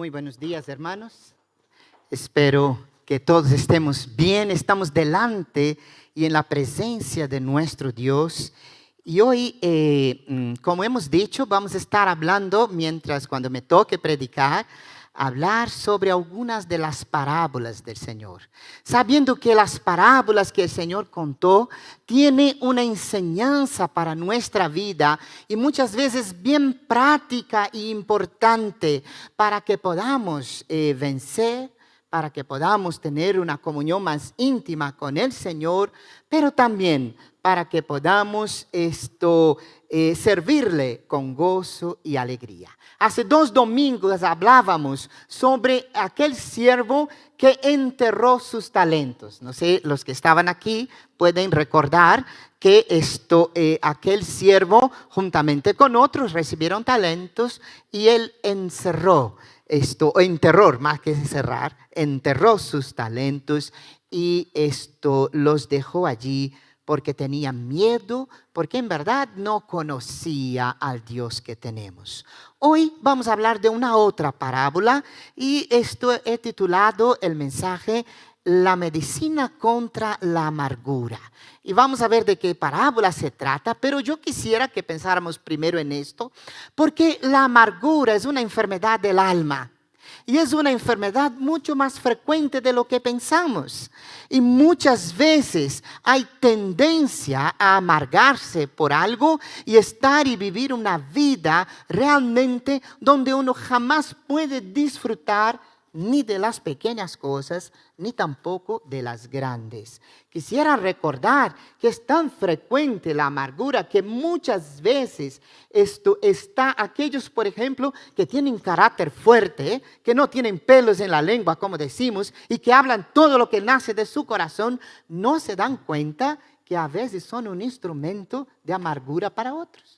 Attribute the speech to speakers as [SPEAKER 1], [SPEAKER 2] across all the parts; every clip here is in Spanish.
[SPEAKER 1] Muy buenos días, hermanos. Espero que todos estemos bien. Estamos delante y en la presencia de nuestro Dios. Y hoy, como hemos dicho, vamos a estar hablando, cuando me toque predicar, hablar sobre algunas de las parábolas del Señor. Sabiendo que las parábolas que el Señor contó tienen una enseñanza para nuestra vida y muchas veces bien práctica e importante para que podamos vencer, para que podamos tener una comunión más íntima con el Señor, pero también para que podamos servirle con gozo y alegría. Hace 2 domingos hablábamos sobre aquel siervo que enterró sus talentos. No sé, los que estaban aquí pueden recordar que aquel siervo juntamente con otros recibieron talentos y él enterró más que encerrar, enterró sus talentos y los dejó allí porque tenía miedo, porque en verdad no conocía al Dios que tenemos. Hoy vamos a hablar de una otra parábola y he titulado el mensaje La medicina contra la amargura. Y vamos a ver de qué parábola se trata, pero yo quisiera que pensáramos primero en esto, porque la amargura es una enfermedad del alma. Y es una enfermedad mucho más frecuente de lo que pensamos. Y muchas veces hay tendencia a amargarse por algo y estar y vivir una vida realmente donde uno jamás puede disfrutar ni de las pequeñas cosas, ni tampoco de las grandes. Quisiera recordar que es tan frecuente la amargura que muchas veces aquellos, por ejemplo, que tienen carácter fuerte, que no tienen pelos en la lengua, como decimos, y que hablan todo lo que nace de su corazón, no se dan cuenta que a veces son un instrumento de amargura para otros.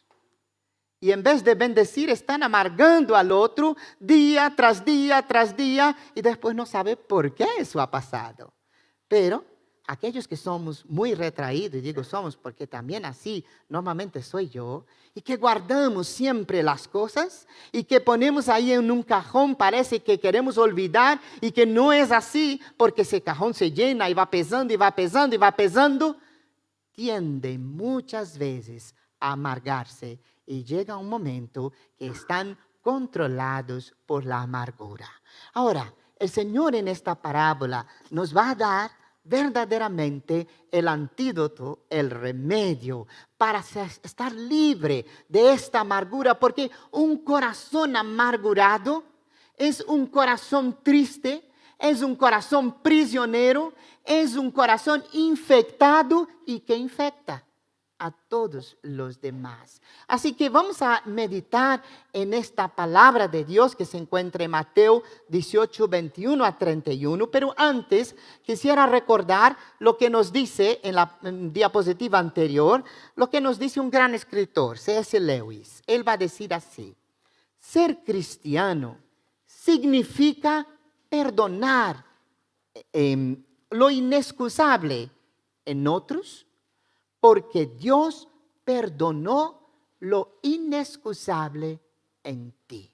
[SPEAKER 1] Y en vez de bendecir, están amargando al otro día tras día tras día y después no sabe por qué eso ha pasado. Pero aquellos que somos muy retraídos, y digo somos porque también así normalmente soy yo, y que guardamos siempre las cosas y que ponemos ahí en un cajón, parece que queremos olvidar y que no es así porque ese cajón se llena y va pesando y va pesando y va pesando, tiende muchas veces a amargarse. Y llega un momento que están controlados por la amargura. Ahora, el Señor en esta parábola nos va a dar verdaderamente el antídoto, el remedio para estar libre de esta amargura, porque un corazón amargurado es un corazón triste, es un corazón prisionero, es un corazón infectado y que infecta a todos los demás. Así que vamos a meditar en esta palabra de Dios que se encuentra en Mateo 18, 21 a 31. Pero antes quisiera recordar lo que nos dice en la diapositiva anterior, lo que nos dice un gran escritor, C.S. Lewis. Él va a decir así: ser cristiano significa perdonar lo inexcusable en otros, porque Dios perdonó lo inexcusable en ti.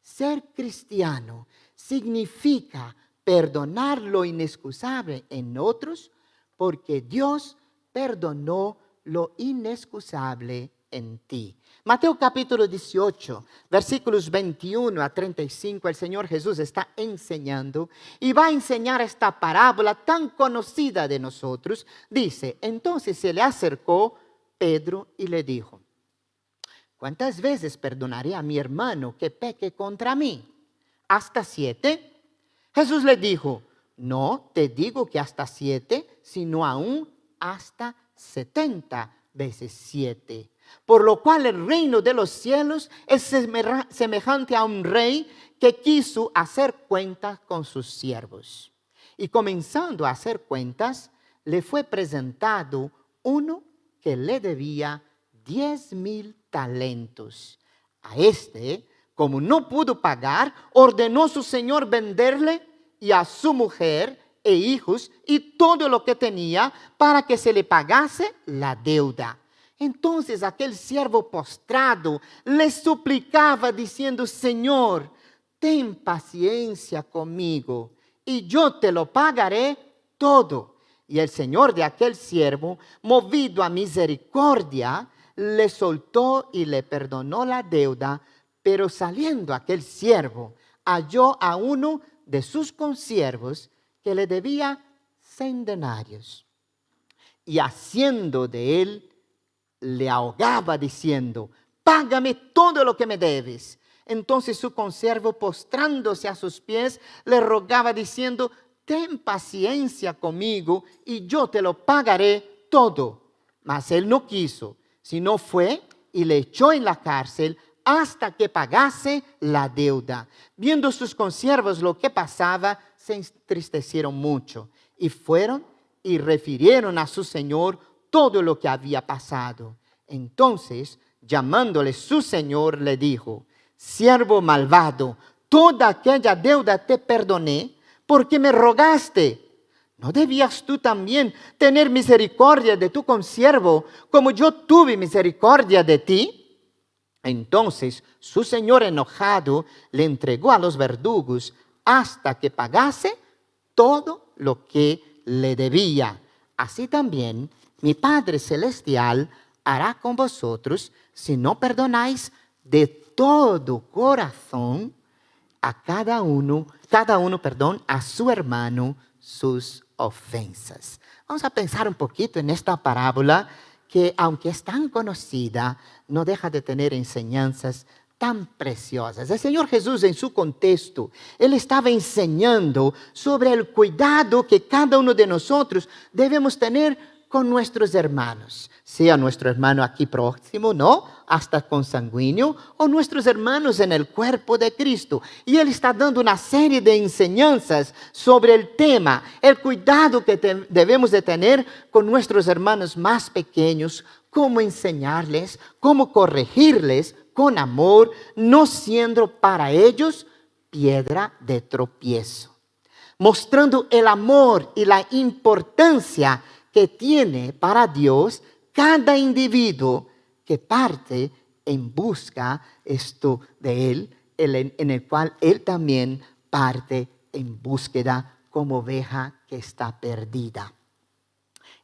[SPEAKER 1] Ser cristiano significa perdonar lo inexcusable en otros, porque Dios perdonó lo inexcusable en ti. Mateo capítulo 18, versículos 21 a 35, el Señor Jesús está enseñando y va a enseñar esta parábola tan conocida de nosotros. Dice: entonces se le acercó Pedro y le dijo: ¿cuántas veces perdonaré a mi hermano que peque contra mí? ¿Hasta 7? Jesús le dijo: no te digo que hasta 7, sino aún hasta 70 veces 7. Por lo cual el reino de los cielos es semejante a un rey que quiso hacer cuentas con sus siervos. Y comenzando a hacer cuentas, le fue presentado uno que le debía 10,000 talentos. A como no pudo pagar, ordenó su señor venderle y a su mujer e hijos y todo lo que tenía para que se le pagase la deuda. Entonces aquel siervo postrado le suplicaba diciendo: Señor, ten paciencia conmigo y yo te lo pagaré todo. Y el señor de aquel siervo, movido a misericordia, le soltó y le perdonó la deuda. Pero saliendo aquel siervo, halló a uno de sus consiervos que le debía 100 denarios. Y haciendo de él, le ahogaba diciendo: págame todo lo que me debes. Entonces su consiervo, postrándose a sus pies, le rogaba diciendo: ten paciencia conmigo y yo te lo pagaré todo. Mas él no quiso, sino fue y le echó en la cárcel hasta que pagase la deuda. Viendo sus consiervos lo que pasaba, se entristecieron mucho y fueron y refirieron a su señor todo lo que había pasado. Entonces, llamándole su señor, le dijo: siervo malvado, toda aquella deuda te perdoné porque me rogaste. ¿No debías tú también tener misericordia de tu consiervo como yo tuve misericordia de ti? Entonces su señor, enojado, le entregó a los verdugos hasta que pagase todo lo que le debía. Así también mi Padre Celestial hará con vosotros si no perdonáis de todo corazón a cada uno, a su hermano sus ofensas. Vamos a pensar un poquito en esta parábola que, aunque es tan conocida, no deja de tener enseñanzas tan preciosas. El Señor Jesús, en su contexto, Él estaba enseñando sobre el cuidado que cada uno de nosotros debemos tener con nuestros hermanos, sea nuestro hermano aquí próximo, ¿no? Hasta consanguíneo, o nuestros hermanos en el cuerpo de Cristo. Y Él está dando una serie de enseñanzas sobre el tema, el cuidado que debemos de tener con nuestros hermanos más pequeños, cómo enseñarles, cómo corregirles con amor, no siendo para ellos piedra de tropiezo. Mostrando el amor y la importancia que tiene para Dios cada individuo que parte en busca de Él, en el cual Él también parte en búsqueda como oveja que está perdida.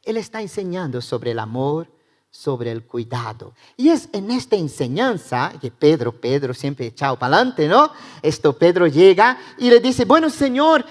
[SPEAKER 1] Él está enseñando sobre el amor, sobre el cuidado. Y es en esta enseñanza que Pedro siempre echado para adelante, ¿no? Pedro llega y le dice: bueno, Señor,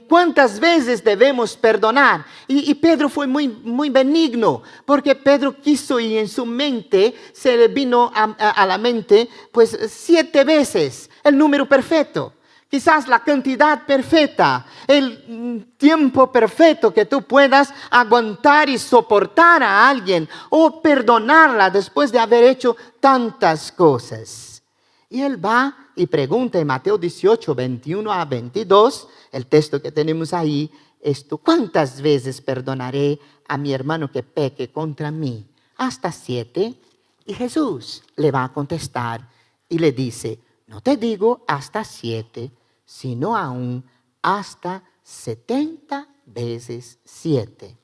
[SPEAKER 1] ¿cuántas veces debemos perdonar? Y Pedro fue muy benigno, porque Pedro quiso, y en su mente se le vino a la mente, pues 7 veces, el número perfecto. Quizás la cantidad perfecta, el tiempo perfecto que tú puedas aguantar y soportar a alguien o perdonarla después de haber hecho tantas cosas. Y él va y pregunta en Mateo 18, 21 a 22, el texto que tenemos ahí, ¿cuántas veces perdonaré a mi hermano que peque contra mí? ¿Hasta 7? Y Jesús le va a contestar y le dice: no te digo hasta 7, sino aún hasta 70 veces 7.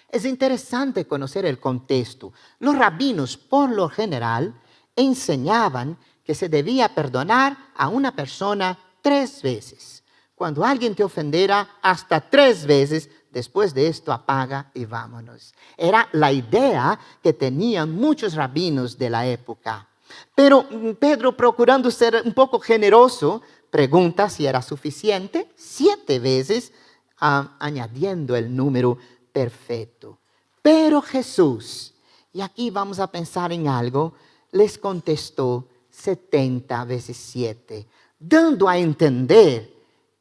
[SPEAKER 1] Es interesante conocer el contexto. Los rabinos, por lo general, enseñaban que se debía perdonar a una persona 3 veces. Cuando alguien te ofendiera, hasta 3 veces, después de esto apaga y vámonos. Era la idea que tenían muchos rabinos de la época. Pero Pedro, procurando ser un poco generoso, pregunta si era suficiente 7 veces, añadiendo el número perfecto. Pero Jesús, y aquí vamos a pensar en algo, les contestó 70 veces 7, dando a entender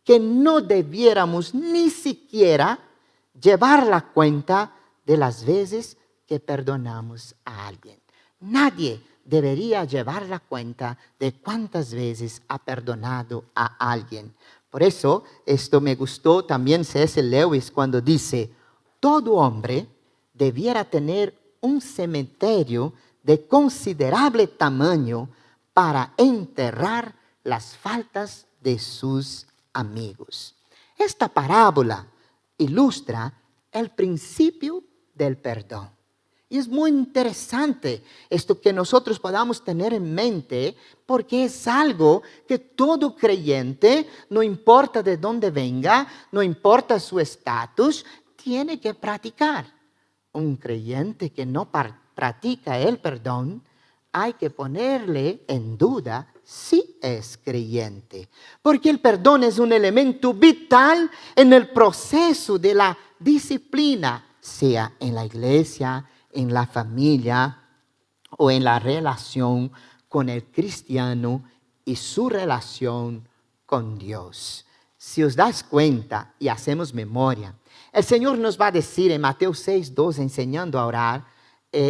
[SPEAKER 1] que no debiéramos ni siquiera llevar la cuenta de las veces que perdonamos a alguien. Nadie debería llevar la cuenta de cuántas veces ha perdonado a alguien. Por eso, esto me gustó también C.S. Lewis cuando dice: todo hombre debiera tener un cementerio de considerable tamaño para enterrar las faltas de sus amigos. Esta parábola ilustra el principio del perdón. Y es muy interesante esto que nosotros podamos tener en mente, porque es algo que todo creyente, no importa de dónde venga, no importa su estatus, tiene que practicar. Un creyente que no practica el perdón, hay que ponerle en duda si es creyente. Porque el perdón es un elemento vital en el proceso de la disciplina, sea en la iglesia, en la familia o en la relación con el cristiano y su relación con Dios. Si os das cuenta y hacemos memoria, el Señor nos va a decir en Mateo 6:2, enseñando a orar,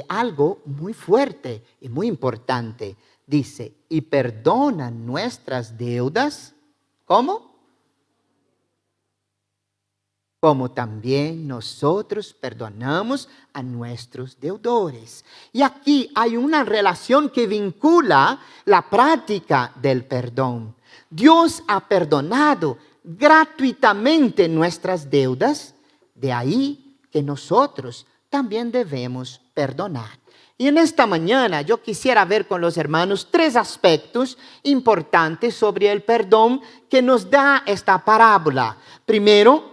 [SPEAKER 1] algo muy fuerte y muy importante. Dice, y perdona nuestras deudas. ¿Cómo? Como también nosotros perdonamos a nuestros deudores. Y aquí hay una relación que vincula la práctica del perdón. Dios ha perdonado gratuitamente nuestras deudas, de ahí que nosotros también debemos perdonar. Y en esta mañana yo quisiera ver con los hermanos 3 aspectos importantes sobre el perdón que nos da esta parábola. Primero,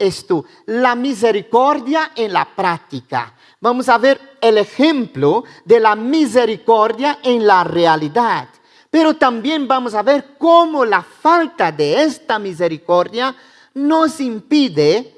[SPEAKER 1] la misericordia en la práctica. Vamos a ver el ejemplo de la misericordia en la realidad. Pero también vamos a ver cómo la falta de esta misericordia nos impide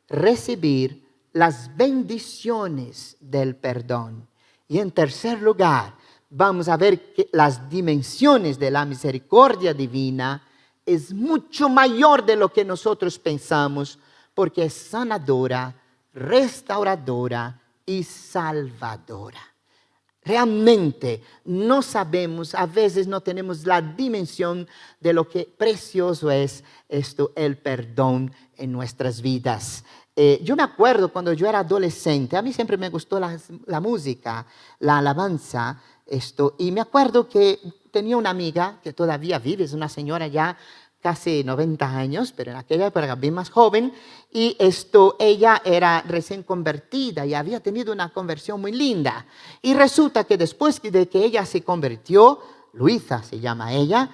[SPEAKER 1] recibir las bendiciones del perdón. Y en tercer lugar, vamos a ver que las dimensiones de la misericordia divina es mucho mayor de lo que nosotros pensamos, porque es sanadora, restauradora y salvadora. Realmente no sabemos, a veces no tenemos la dimensión de lo que precioso es el perdón en nuestras vidas. Yo me acuerdo cuando yo era adolescente, a mí siempre me gustó la música, la alabanza, y me acuerdo que tenía una amiga que todavía vive, es una señora ya casi 90 años, pero en aquella época bien más joven, y ella era recién convertida y había tenido una conversión muy linda. Y resulta que después de que ella se convirtió, Luisa se llama ella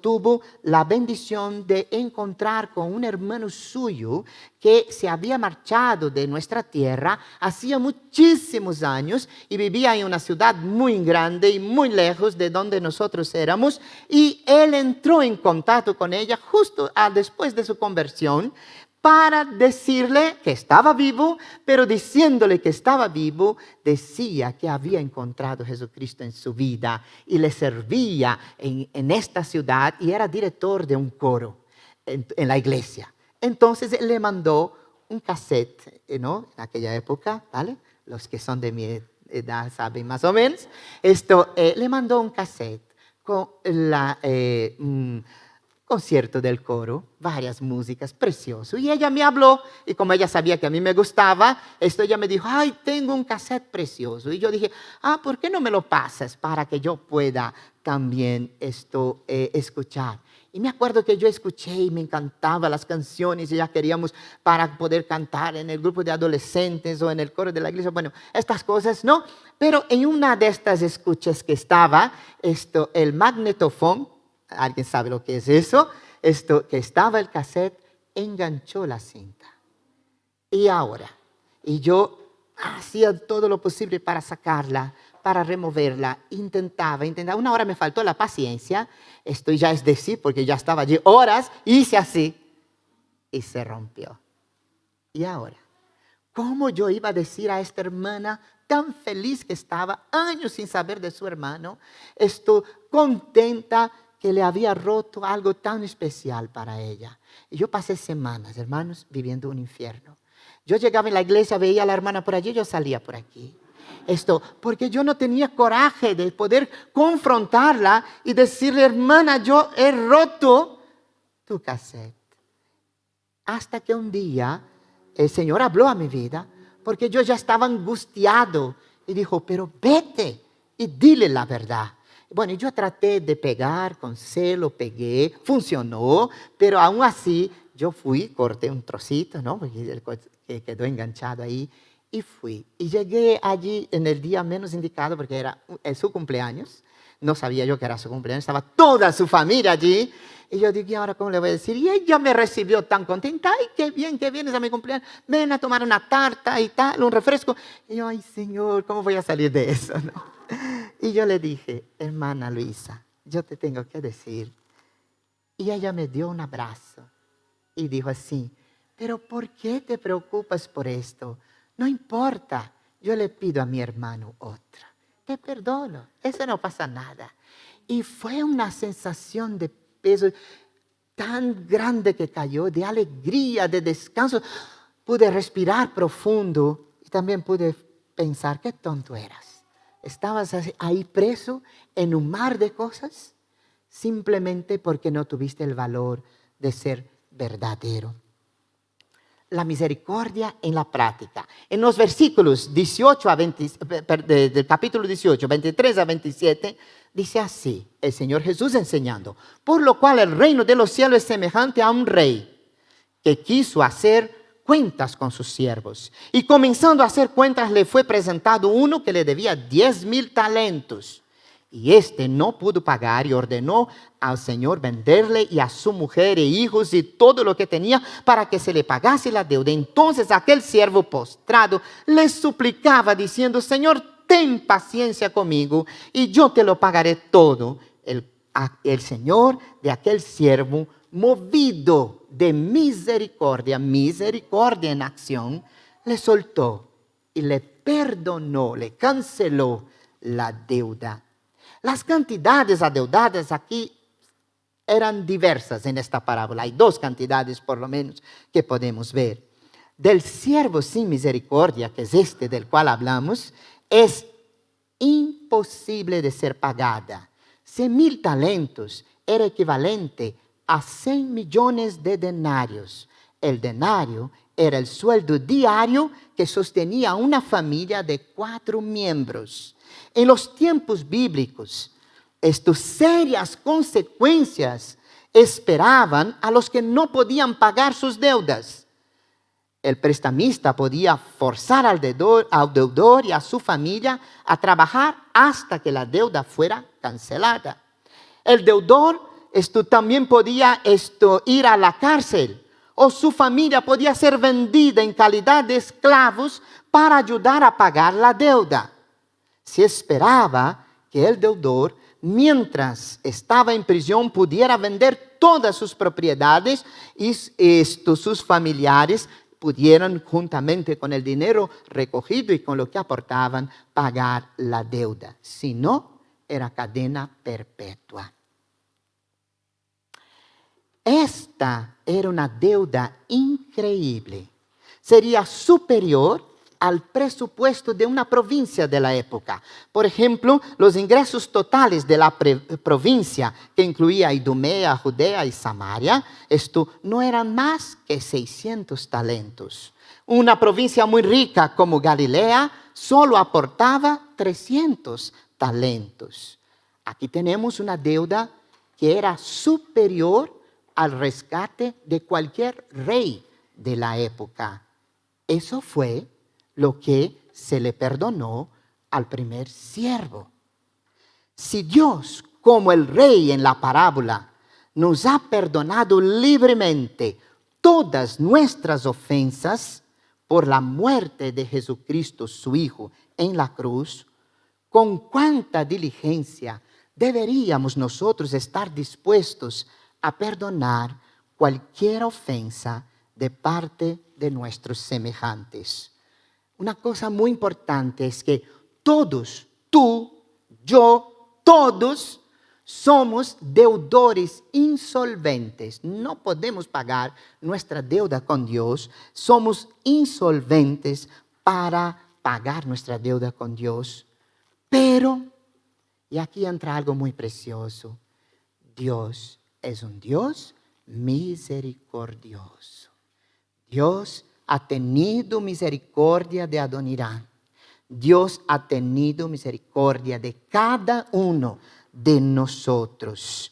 [SPEAKER 1] tuvo la bendición de encontrar con un hermano suyo que se había marchado de nuestra tierra hacía muchísimos años y vivía en una ciudad muy grande y muy lejos de donde nosotros éramos, y él entró en contacto con ella justo después de su conversión, para decirle que estaba vivo, pero diciéndole que estaba vivo, decía que había encontrado a Jesucristo en su vida y le servía en esta ciudad y era director de un coro en la iglesia. Entonces él le mandó un cassette, ¿no? En aquella época, ¿vale? Los que son de mi edad saben más o menos. Le mandó un cassette con concierto del coro, varias músicas, precioso. Y ella me habló, y como ella sabía que a mí me gustaba, ella me dijo, ay, tengo un cassette precioso. Y yo dije, ¿por qué no me lo pasas para que yo pueda también escuchar? Y me acuerdo que yo escuché y me encantaban las canciones y ya queríamos para poder cantar en el grupo de adolescentes o en el coro de la iglesia. Bueno, estas cosas, ¿no? Pero en una de estas escuchas que estaba, el magnetofón, ¿alguien sabe lo que es eso? Que estaba el cassette, enganchó la cinta. Y yo hacía todo lo posible para sacarla, para removerla, intentaba. Una hora me faltó la paciencia, esto ya es decir, porque ya estaba allí horas, hice así, y se rompió. Y ahora, ¿cómo yo iba a decir a esta hermana tan feliz que estaba, años sin saber de su hermano, contenta, que le había roto algo tan especial para ella? Y yo pasé semanas, hermanos, viviendo un infierno. Yo llegaba en la iglesia, veía a la hermana por allí, yo salía por aquí. Porque yo no tenía coraje de poder confrontarla y decirle, hermana, yo he roto tu cassette. Hasta que un día el Señor habló a mi vida, porque yo ya estaba angustiado y dijo, pero vete y dile la verdad. Bueno, yo traté de pegar con celo, pegué, funcionó, pero aún así yo fui, corté un trocito, ¿no? Porque quedó enganchado ahí, Y fui. Y llegué allí en el día menos indicado porque era su cumpleaños. No sabía yo que era su cumpleaños. Estaba toda su familia allí. Y yo dije, ¿y ahora cómo le voy a decir? Y ella me recibió tan contenta. ¡Ay, qué bien que vienes a mi cumpleaños! Ven a tomar una tarta y tal, un refresco. Y yo, ¡ay, Señor, cómo voy a salir de eso! ¿No? Y yo le dije, hermana Luisa, yo te tengo que decir. Y ella me dio un abrazo y dijo así, ¿pero por qué te preocupas por esto? No importa, yo le pido a mi hermano otra. Te perdono, eso no pasa nada. Y fue una sensación de peso tan grande que cayó, de alegría, de descanso. Pude respirar profundo y también pude pensar, qué tonto eras. Estabas ahí preso en un mar de cosas simplemente porque no tuviste el valor de ser verdadero. La misericordia en la práctica. En los versículos 18 a 20, del capítulo 18, 23 a 27, dice así, el Señor Jesús enseñando, por lo cual el reino de los cielos es semejante a un rey que quiso hacer cuentas con sus siervos. Y comenzando a hacer cuentas le fue presentado uno que le debía 10,000 talentos. Y éste no pudo pagar y ordenó al Señor venderle y a su mujer e hijos y todo lo que tenía para que se le pagase la deuda. Entonces aquel siervo postrado le suplicaba diciendo, Señor, ten paciencia conmigo y yo te lo pagaré todo. El Señor de aquel siervo, movido de misericordia en acción, le soltó y le perdonó, le canceló la deuda. Las cantidades adeudadas aquí eran diversas en esta parábola. Hay 2 cantidades por lo menos que podemos ver. Del siervo sin misericordia, que es este del cual hablamos, es imposible de ser pagada. 100,000 talentos era equivalente a 100 millones de denarios. El denario era el sueldo diario que sostenía a una familia de 4 miembros. En los tiempos bíblicos, estas serias consecuencias esperaban a los que no podían pagar sus deudas. El prestamista podía forzar al deudor y a su familia a trabajar hasta que la deuda fuera cancelada. El deudor también podía ir a la cárcel, o su familia podía ser vendida en calidad de esclavos para ayudar a pagar la deuda. Se esperaba que el deudor, mientras estaba en prisión, pudiera vender todas sus propiedades y sus familiares pudieran, juntamente con el dinero recogido y con lo que aportaban, pagar la deuda. Si no, era cadena perpetua. Esta era una deuda increíble. Sería superior al presupuesto de una provincia de la época. Por ejemplo, los ingresos totales de la provincia, que incluía Idumea, Judea y Samaria, esto no eran más que 600 talentos. Una provincia muy rica como Galilea solo aportaba 300 talentos. Aquí tenemos una deuda que era superior al rescate de cualquier rey de la época. Eso fue lo que se le perdonó al primer siervo. Si Dios, como el rey en la parábola, nos ha perdonado libremente todas nuestras ofensas por la muerte de Jesucristo, su Hijo, en la cruz, ¿con cuánta diligencia deberíamos nosotros estar dispuestos a perdonar cualquier ofensa de parte de nuestros semejantes? Una cosa muy importante es que todos, tú, yo, todos somos deudores insolventes. No podemos pagar nuestra deuda con Dios. Somos insolventes para pagar nuestra deuda con Dios. Pero, y aquí entra algo muy precioso, Dios es un Dios misericordioso. Dios ha tenido misericordia de Adonirán. Dios ha tenido misericordia de cada uno de nosotros.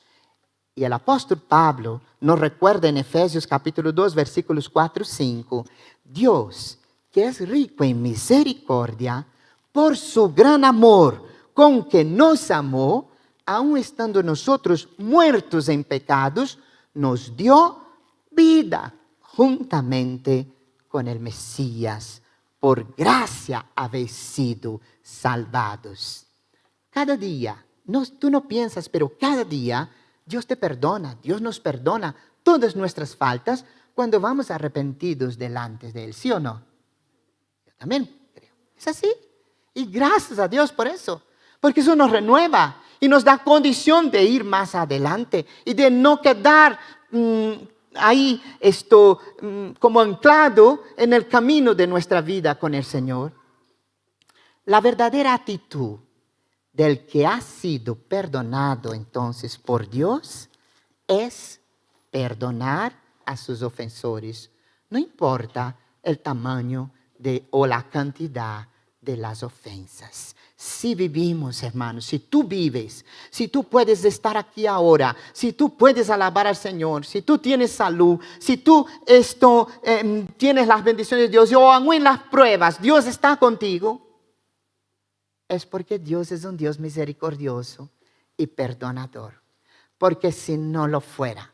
[SPEAKER 1] Y el apóstol Pablo nos recuerda en Efesios capítulo 2, versículos 4 y 5. Dios que es rico en misericordia, por su gran amor con que nos amó, aun estando nosotros muertos en pecados, nos dio vida juntamente con el Mesías. Por gracia habéis sido salvados. Cada día, tú no piensas, pero cada día Dios te perdona, Dios nos perdona todas nuestras faltas cuando vamos arrepentidos delante de Él, ¿sí o no? Yo también creo. Es así. Y gracias a Dios por eso, porque eso nos renueva y nos da condición de ir más adelante y de no quedar ahí como anclado en el camino de nuestra vida con el Señor. La verdadera actitud del que ha sido perdonado entonces por Dios es perdonar a sus ofensores. No importa el tamaño o la cantidad de las ofensas. Si vivimos, hermanos, si tú vives, si tú puedes estar aquí ahora, si tú puedes alabar al Señor, si tú tienes salud, si tú tienes las bendiciones de Dios, o aún en las pruebas, Dios está contigo, es porque Dios es un Dios misericordioso y perdonador. Porque si no lo fuera,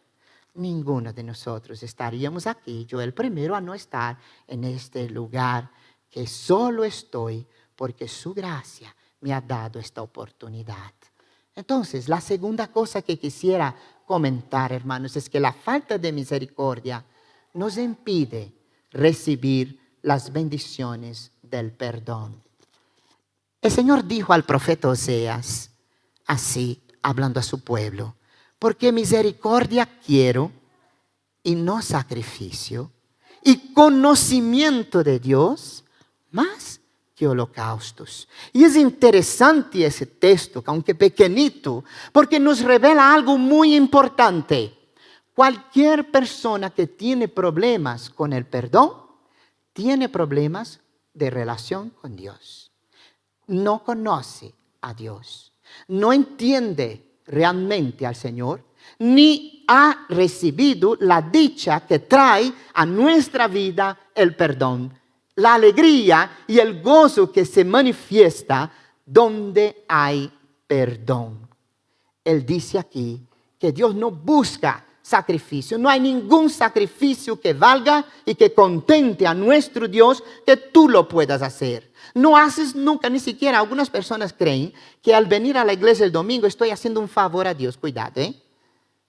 [SPEAKER 1] ninguno de nosotros estaríamos aquí, yo el primero a no estar en este lugar, que solo estoy porque su gracia me ha dado esta oportunidad. Entonces, la segunda cosa que quisiera comentar, hermanos, es que la falta de misericordia nos impide recibir las bendiciones del perdón. El Señor dijo al profeta Oseas, así, hablando a su pueblo, porque misericordia quiero y no sacrificio, y conocimiento de Dios más que holocaustos. Y es interesante ese texto, aunque pequeñito, porque nos revela algo muy importante. Cualquier persona que tiene problemas con el perdón, tiene problemas de relación con Dios. No conoce a Dios, no entiende realmente al Señor, ni ha recibido la dicha que trae a nuestra vida el perdón, la alegría y el gozo que se manifiesta donde hay perdón. Él dice aquí que Dios no busca sacrificio. No hay ningún sacrificio que valga y que contente a nuestro Dios que tú lo puedas hacer. No haces nunca, ni siquiera algunas personas creen que al venir a la iglesia el domingo estoy haciendo un favor a Dios. Cuidado,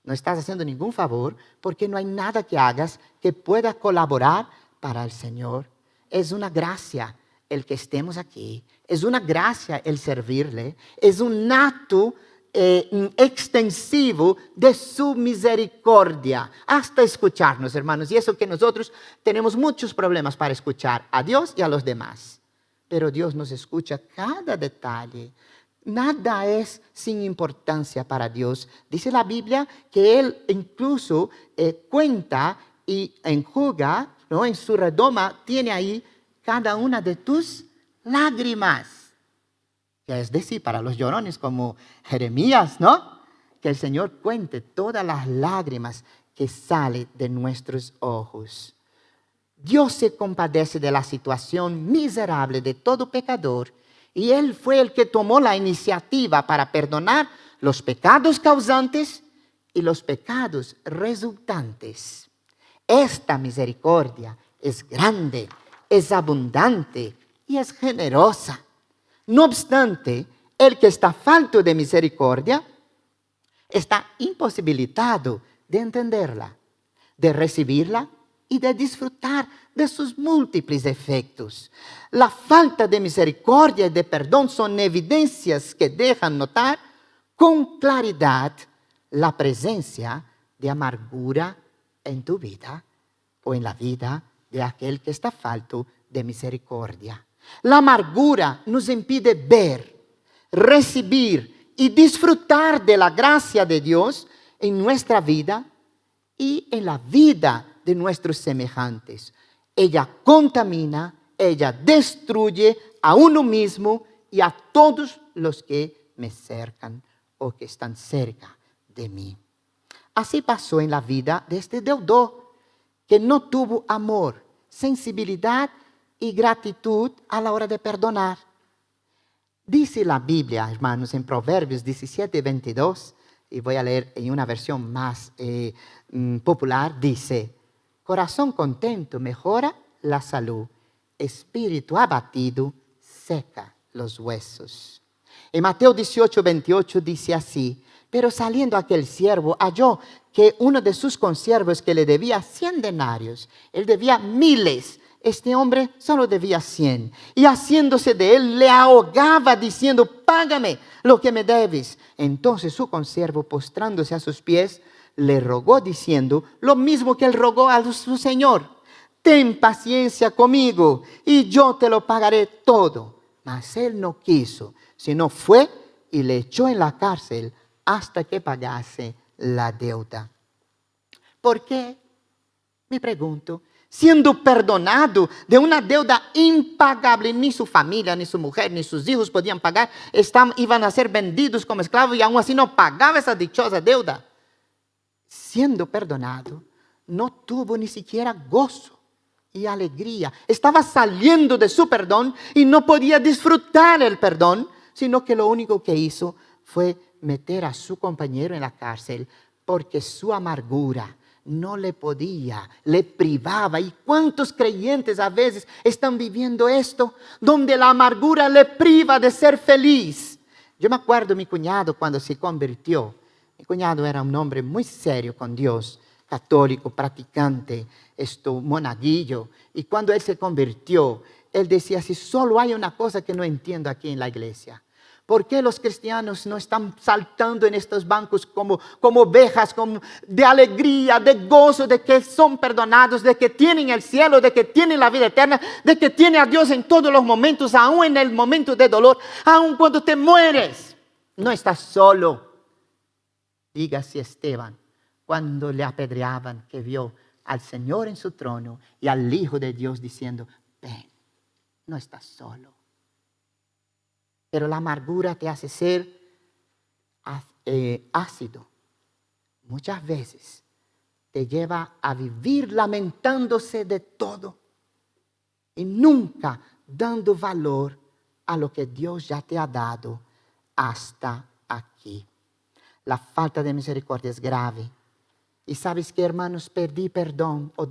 [SPEAKER 1] no estás haciendo ningún favor porque no hay nada que hagas que pueda colaborar para el Señor. Es una gracia el que estemos aquí. Es una gracia el servirle. Es un acto extensivo de su misericordia. Hasta escucharnos, hermanos. Y eso que nosotros tenemos muchos problemas para escuchar a Dios y a los demás. Pero Dios nos escucha cada detalle. Nada es sin importancia para Dios. Dice la Biblia que Él incluso cuenta y enjuga, ¿no? En su redoma tiene ahí cada una de tus lágrimas. Es decir, para los llorones como Jeremías, ¿no? Que el Señor cuente todas las lágrimas que salen de nuestros ojos. Dios se compadece de la situación miserable de todo pecador y Él fue el que tomó la iniciativa para perdonar los pecados causantes y los pecados resultantes. Esta misericordia es grande, es abundante y es generosa. No obstante, el que está falto de misericordia está imposibilitado de entenderla, de recibirla y de disfrutar de sus múltiples efectos. La falta de misericordia y de perdón son evidencias que dejan notar con claridad la presencia de amargura en tu vida o en la vida de aquel que está falto de misericordia. La amargura nos impide ver, recibir y disfrutar de la gracia de Dios en nuestra vida y en la vida de nuestros semejantes. Ella contamina, ella destruye a uno mismo y a todos los que me cercan o que están cerca de mí. Así pasó en la vida de este deudor que no tuvo amor, sensibilidad y gratitud a la hora de perdonar. Dice la Biblia, hermanos, en Proverbios 17:22, y voy a leer en una versión más popular, dice: corazón contento mejora la salud, espíritu abatido seca los huesos. En Mateo 18:28 dice así: pero saliendo aquel siervo halló que uno de sus consiervos que le debía 100 denarios, él debía miles, este hombre solo debía 100. Y haciéndose de él, le ahogaba diciendo: págame lo que me debes. Entonces su consiervo, postrándose a sus pies, le rogó diciendo lo mismo que él rogó a su señor: ten paciencia conmigo y yo te lo pagaré todo. Mas él no quiso, sino fue y le echó en la cárcel hasta que pagase la deuda. ¿Por qué? Me pregunto. Siendo perdonado de una deuda impagable, ni su familia, ni su mujer, ni sus hijos podían pagar, iban a ser vendidos como esclavos y aún así no pagaba esa dichosa deuda. Siendo perdonado, no tuvo ni siquiera gozo y alegría. Estaba saliendo de su perdón y no podía disfrutar el perdón, sino que lo único que hizo fue meter a su compañero en la cárcel porque su amargura no le podía, le privaba. ¿Y cuántos creyentes a veces están viviendo esto? Donde la amargura le priva de ser feliz. Yo me acuerdo de mi cuñado cuando se convirtió. Mi cuñado era un hombre muy serio con Dios, católico, practicante, monaguillo. Y cuando él se convirtió, él decía: si solo hay una cosa que no entiendo aquí en la iglesia. ¿Por qué los cristianos no están saltando en estos bancos como ovejas, de alegría, de gozo, de que son perdonados, de que tienen el cielo, de que tienen la vida eterna, de que tienen a Dios en todos los momentos, aún en el momento de dolor, aún cuando te mueres? No estás solo. Dígase Esteban, cuando le apedreaban, que vio al Señor en su trono y al Hijo de Dios diciendo: ven, no estás solo. Pero la amargura te hace ser ácido. Muchas veces te lleva a vivir lamentándose de todo y nunca dando valor a lo que Dios ya te ha dado hasta aquí. La falta de misericordia es grave. Y sabes que, hermanos, pedir perdón o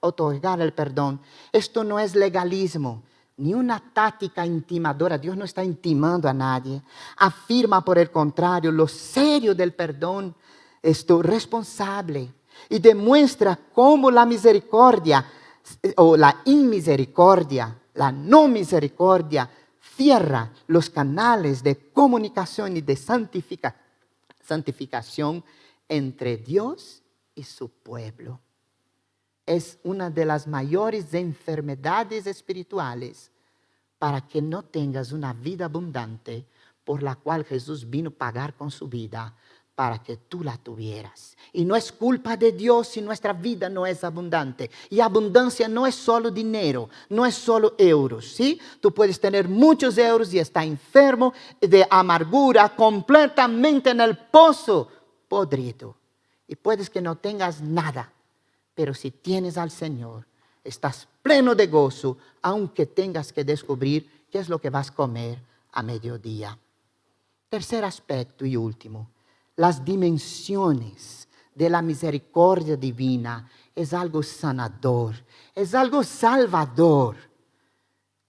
[SPEAKER 1] otorgar el perdón, esto no es legalismo ni una táctica intimadora. Dios no está intimando a nadie. Afirma, por el contrario, lo serio del perdón, responsable, y demuestra cómo la misericordia o la inmisericordia, la no misericordia, cierra los canales de comunicación y de santificación entre Dios y su pueblo. Es una de las mayores enfermedades espirituales para que no tengas una vida abundante, por la cual Jesús vino a pagar con su vida para que tú la tuvieras. Y no es culpa de Dios si nuestra vida no es abundante. Y abundancia no es solo dinero, no es solo euros, ¿sí? Tú puedes tener muchos euros y estar enfermo de amargura, completamente en el pozo podrido. Y puedes que no tengas nada. Pero si tienes al Señor, estás pleno de gozo, aunque tengas que descubrir qué es lo que vas a comer a mediodía. Tercer aspecto y último, las dimensiones de la misericordia divina es algo sanador, es algo salvador.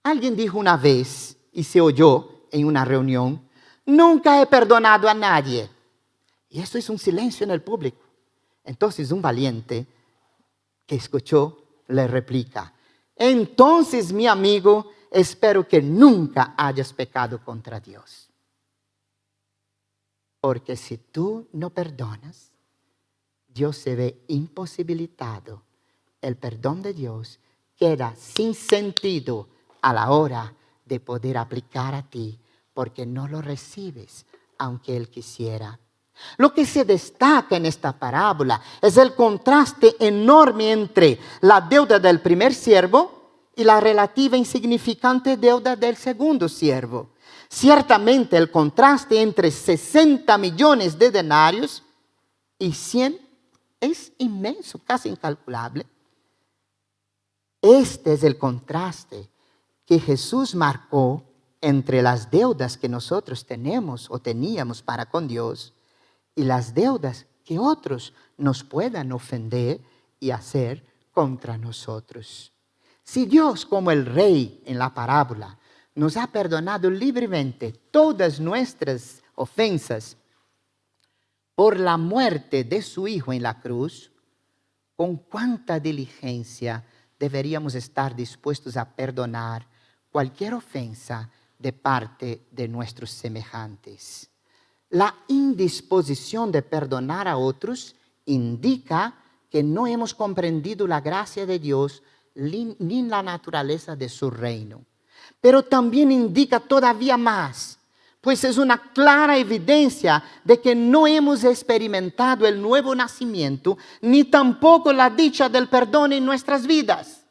[SPEAKER 1] Alguien dijo una vez, y se oyó en una reunión: nunca he perdonado a nadie. Y eso es un silencio en el público. Entonces un valiente que escuchó le replica: entonces, mi amigo, espero que nunca hayas pecado contra Dios. Porque si tú no perdonas, Dios se ve imposibilitado. El perdón de Dios queda sin sentido a la hora de poder aplicar a ti, porque no lo recibes, aunque Él quisiera. Lo que se destaca en esta parábola es el contraste enorme entre la deuda del primer siervo y la relativa insignificante deuda del segundo siervo. Ciertamente el contraste entre 60 millones de denarios y 100 es inmenso, casi incalculable. Este es el contraste que Jesús marcó entre las deudas que nosotros tenemos o teníamos para con Dios y las deudas que otros nos puedan ofender y hacer contra nosotros. Si Dios, como el rey en la parábola, nos ha perdonado libremente todas nuestras ofensas por la muerte de su Hijo en la cruz, con cuánta diligencia deberíamos estar dispuestos a perdonar cualquier ofensa de parte de nuestros semejantes. La indisposición de perdonar a otros indica que no hemos comprendido la gracia de Dios ni la naturaleza de su reino. Pero también indica todavía más, pues es una clara evidencia de que no hemos experimentado el nuevo nacimiento, ni tampoco la dicha del perdón en nuestras vidas.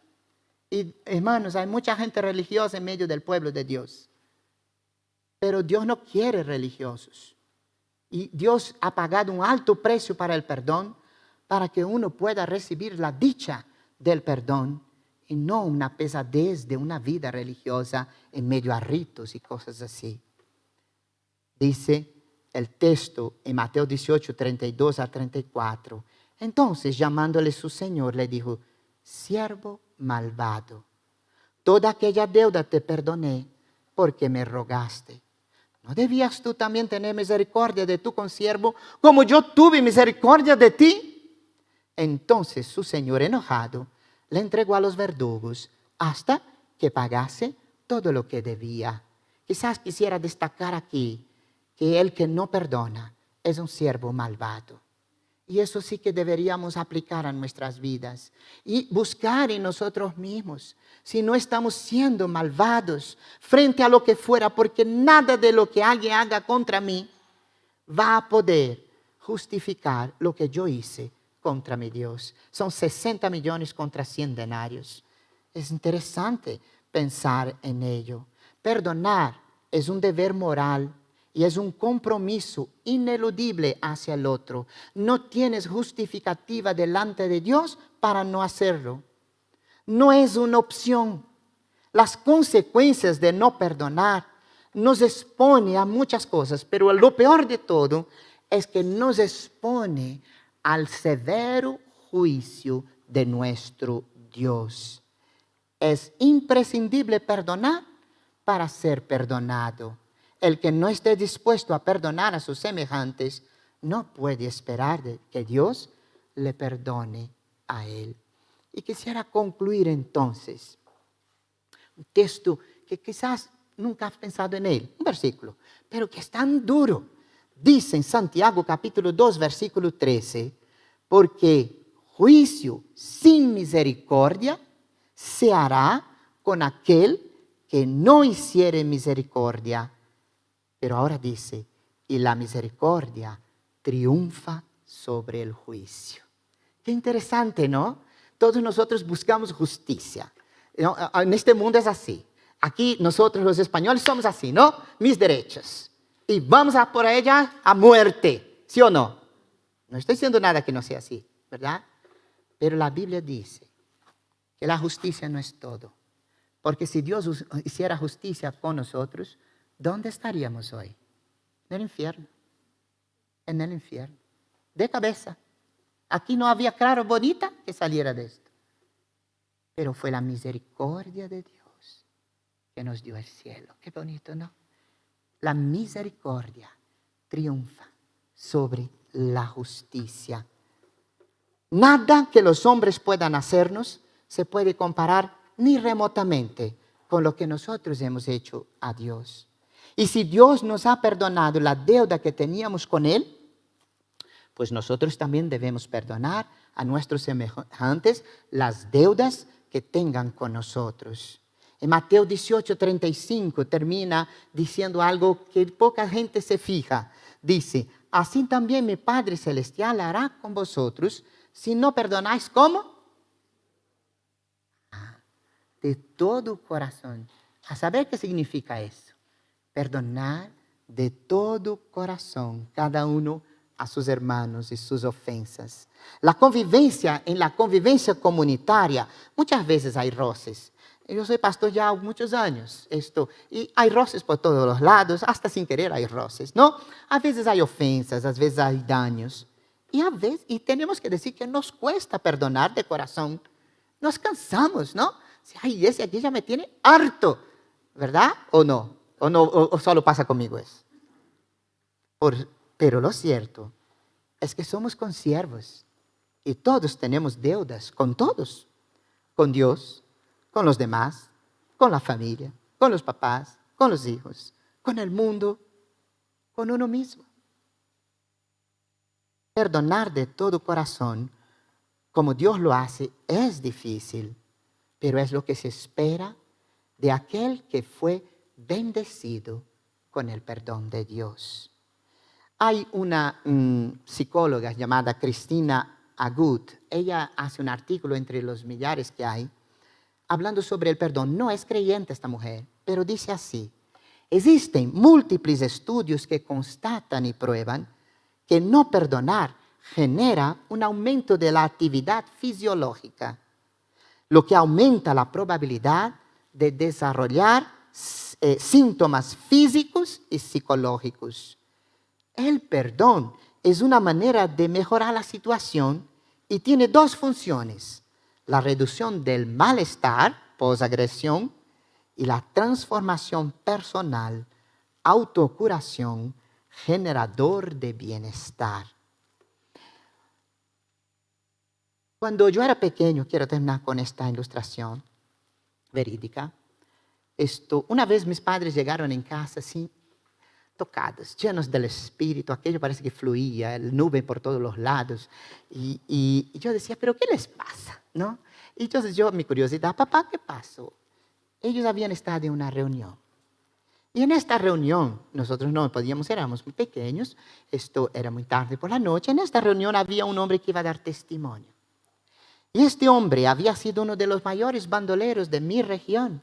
[SPEAKER 1] Y hermanos, hay mucha gente religiosa en medio del pueblo de Dios. Pero Dios no quiere religiosos. Y Dios ha pagado un alto precio para el perdón, para que uno pueda recibir la dicha del perdón y no una pesadez de una vida religiosa en medio a ritos y cosas así. Dice el texto en Mateo 18, 32 a 34. Entonces, llamándole su Señor, le dijo: siervo malvado, toda aquella deuda te perdoné porque me rogaste. ¿No debías tú también tener misericordia de tu consiervo como yo tuve misericordia de ti? Entonces su señor, enojado, le entregó a los verdugos hasta que pagase todo lo que debía. Quizás quisiera destacar aquí que el que no perdona es un siervo malvado. Y eso sí que deberíamos aplicar a nuestras vidas y buscar en nosotros mismos si no estamos siendo malvados frente a lo que fuera, porque nada de lo que alguien haga contra mí va a poder justificar lo que yo hice contra mi Dios. Son 60 millones contra 100 denarios. Es interesante pensar en ello. Perdonar es un deber moral y es un compromiso ineludible hacia el otro. No tienes justificativa delante de Dios para no hacerlo. No es una opción. Las consecuencias de no perdonar nos expone a muchas cosas, pero lo peor de todo es que nos expone al severo juicio de nuestro Dios. Es imprescindible perdonar para ser perdonado. El que no esté dispuesto a perdonar a sus semejantes no puede esperar de que Dios le perdone a él. Y quisiera concluir entonces un texto que quizás nunca has pensado en él, un versículo, pero que es tan duro. Dice en Santiago capítulo 2, versículo 13, porque juicio sin misericordia se hará con aquel que no hiciere misericordia. Pero ahora dice, y la misericordia triunfa sobre el juicio. Qué interesante, ¿no? Todos nosotros buscamos justicia. En este mundo es así. Aquí nosotros los españoles somos así, ¿no? Mis derechos. Y vamos a por ella a muerte, ¿sí o no? No estoy diciendo nada que no sea así, ¿verdad? Pero la Biblia dice que la justicia no es todo. Porque si Dios hiciera justicia con nosotros, ¿dónde estaríamos hoy? En el infierno. En el infierno. De cabeza. Aquí no había claro bonita que saliera de esto. Pero fue la misericordia de Dios que nos dio el cielo. Qué bonito, ¿no? La misericordia triunfa sobre la justicia. Nada que los hombres puedan hacernos se puede comparar ni remotamente con lo que nosotros hemos hecho a Dios. Y si Dios nos ha perdonado la deuda que teníamos con Él, pues nosotros también debemos perdonar a nuestros semejantes las deudas que tengan con nosotros. En Mateo 18:35 termina diciendo algo que poca gente se fija. Dice, así también mi Padre Celestial hará con vosotros si no perdonáis. ¿Cómo? De todo corazón. ¿A saber qué significa eso? Perdonar de todo corazón, cada uno a sus hermanos y sus ofensas. La convivencia, en la convivencia comunitaria, muchas veces hay roces. Yo soy pastor ya muchos años, y hay roces por todos los lados, hasta sin querer hay roces, ¿no? A veces hay ofensas, a veces hay daños. Y tenemos que decir que nos cuesta perdonar de corazón. Nos cansamos, ¿no? Ay, ese aquí ya me tiene harto, ¿verdad? ¿O no? ¿O solo pasa conmigo eso? Pero lo cierto es que somos consiervos y todos tenemos deudas con todos, con Dios, con los demás, con la familia, con los papás, con los hijos, con el mundo, con uno mismo. Perdonar de todo corazón, como Dios lo hace, es difícil, pero es lo que se espera de aquel que fue bendecido con el perdón de Dios. Hay una psicóloga llamada Christina Agut. Ella hace un artículo entre los millares que hay, hablando sobre el perdón. No es creyente esta mujer, pero dice así: existen múltiples estudios que constatan y prueban que no perdonar genera un aumento de la actividad fisiológica, lo que aumenta la probabilidad de desarrollar síntomas físicos y psicológicos. El perdón es una manera de mejorar la situación y tiene dos funciones: la reducción del malestar posagresión y la transformación personal, autocuración, generador de bienestar. Cuando yo era pequeño, quiero terminar con esta ilustración verídica. Una vez mis padres llegaron en casa así, tocados, llenos del Espíritu, aquello parece que fluía, el nube por todos los lados. Y yo decía, ¿pero qué les pasa? ¿No? Y entonces mi curiosidad, papá, ¿qué pasó? Ellos habían estado en una reunión. Y en esta reunión, nosotros no podíamos, éramos muy pequeños, esto era muy tarde por la noche, en esta reunión había un hombre que iba a dar testimonio. Y este hombre había sido uno de los mayores bandoleros de mi región,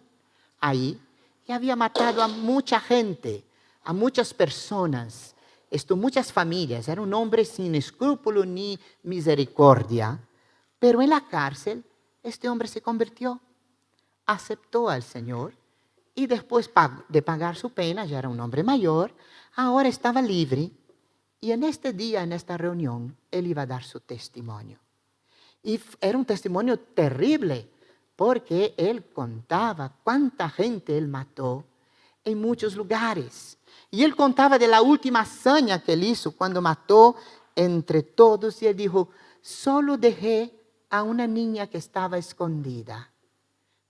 [SPEAKER 1] ahí, y había matado a mucha gente, a muchas personas, muchas familias. Era un hombre sin escrúpulo ni misericordia. Pero en la cárcel, este hombre se convirtió, aceptó al Señor y después de pagar su pena, ya era un hombre mayor, ahora estaba libre. Y en este día, en esta reunión, él iba a dar su testimonio. Y era un testimonio terrible, porque él contaba cuánta gente él mató en muchos lugares. Y él contaba de la última hazaña que él hizo cuando mató entre todos. Y él dijo, solo dejé a una niña que estaba escondida,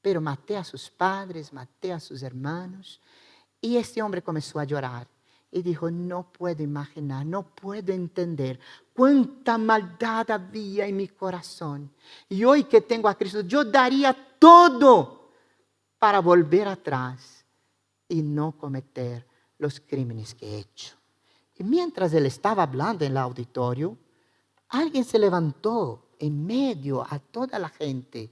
[SPEAKER 1] pero maté a sus padres, maté a sus hermanos. Y este hombre comenzó a llorar y dijo, no puedo imaginar, no puedo entender cuánta maldad había en mi corazón. Y hoy que tengo a Cristo, yo daría todo para volver atrás y no cometer los crímenes que he hecho. Y mientras él estaba hablando en el auditorio, alguien se levantó en medio a toda la gente,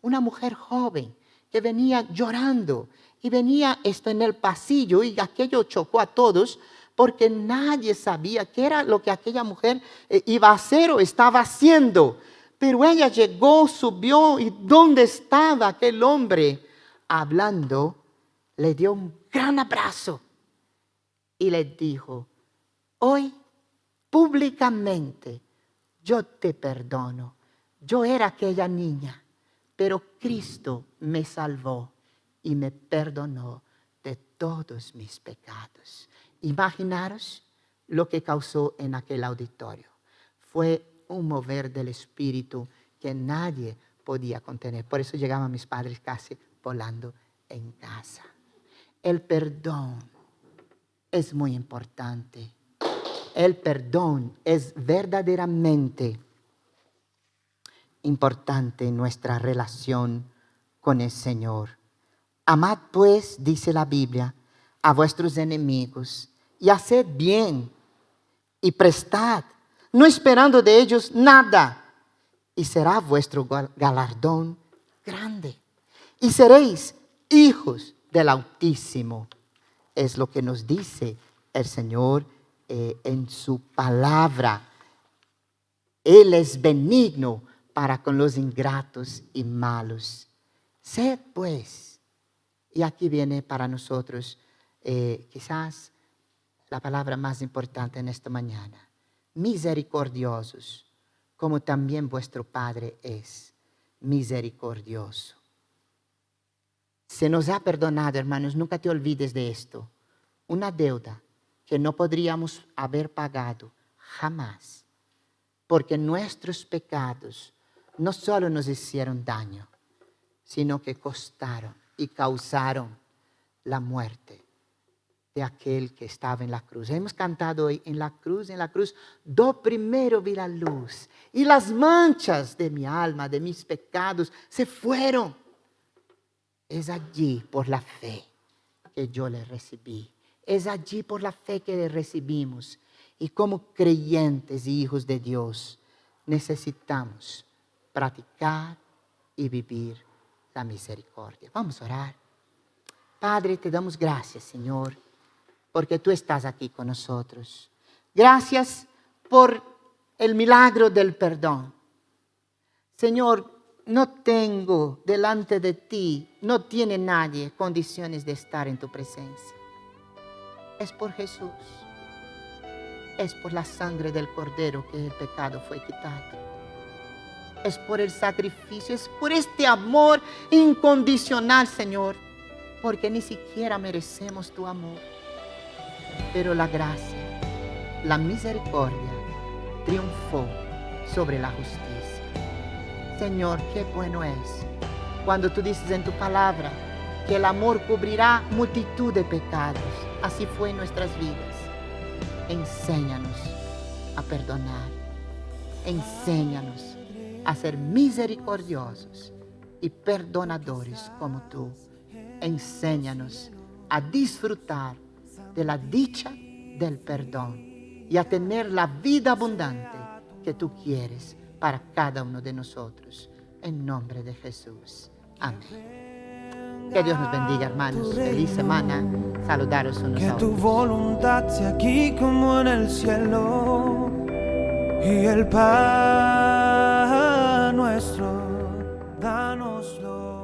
[SPEAKER 1] una mujer joven que venía llorando y venía en el pasillo, y aquello chocó a todos porque nadie sabía qué era lo que aquella mujer iba a hacer o estaba haciendo. Pero ella llegó, subió, y ¿dónde estaba aquel hombre hablando? Le dio un gran abrazo y le dijo, hoy públicamente yo te perdono. Yo era aquella niña, pero Cristo me salvó y me perdonó de todos mis pecados. Imaginaros lo que causó en aquel auditorio. Fue un mover del Espíritu que nadie podía contener. Por eso llegaban mis padres casi volando en casa. El perdón es muy importante. El perdón es verdaderamente importante en nuestra relación con el Señor. Amad pues, dice la Biblia, a vuestros enemigos y haced bien y prestad, no esperando de ellos nada, y será vuestro galardón grande. Y seréis hijos del Altísimo. Es lo que nos dice el Señor en su palabra. Él es benigno para con los ingratos y malos. Sed pues, y aquí viene para nosotros quizás la palabra más importante en esta mañana, misericordiosos, como también vuestro Padre es misericordioso. Se nos ha perdonado, hermanos, nunca te olvides de esto, una deuda que no podríamos haber pagado jamás, porque nuestros pecados no solo nos hicieron daño, sino que costaron y causaron la muerte de aquel que estaba en la cruz. Hemos cantado hoy, en la cruz, do primero vi la luz, y las manchas de mi alma, de mis pecados, se fueron. Es allí por la fe que yo le recibí. Es allí por la fe que le recibimos. Y como creyentes y hijos de Dios, necesitamos practicar y vivir la misericordia. Vamos a orar. Padre, te damos gracias, Señor, porque tú estás aquí con nosotros. Gracias por el milagro del perdón. Señor, no tengo delante de ti, no tiene nadie condiciones de estar en tu presencia. Es por Jesús. Es por la sangre del Cordero que el pecado fue quitado. Es por el sacrificio, es por este amor incondicional, Señor, porque ni siquiera merecemos tu amor. Pero la gracia, la misericordia triunfó sobre la justicia. Señor, qué bueno es cuando tú dices en tu palabra que el amor cubrirá multitud de pecados. Así fue en nuestras vidas. Enséñanos a perdonar. Enséñanos a ser misericordiosos y perdonadores como tú. Enséñanos a disfrutar de la dicha del perdón y a tener la vida abundante que tú quieres para cada uno de nosotros. En nombre de Jesús. Amén. Que Dios nos bendiga, hermanos. Feliz semana. Saludaros unos a otros.
[SPEAKER 2] Que tu voluntad sea aquí como en el cielo. Y el pan nuestro, dánoslo.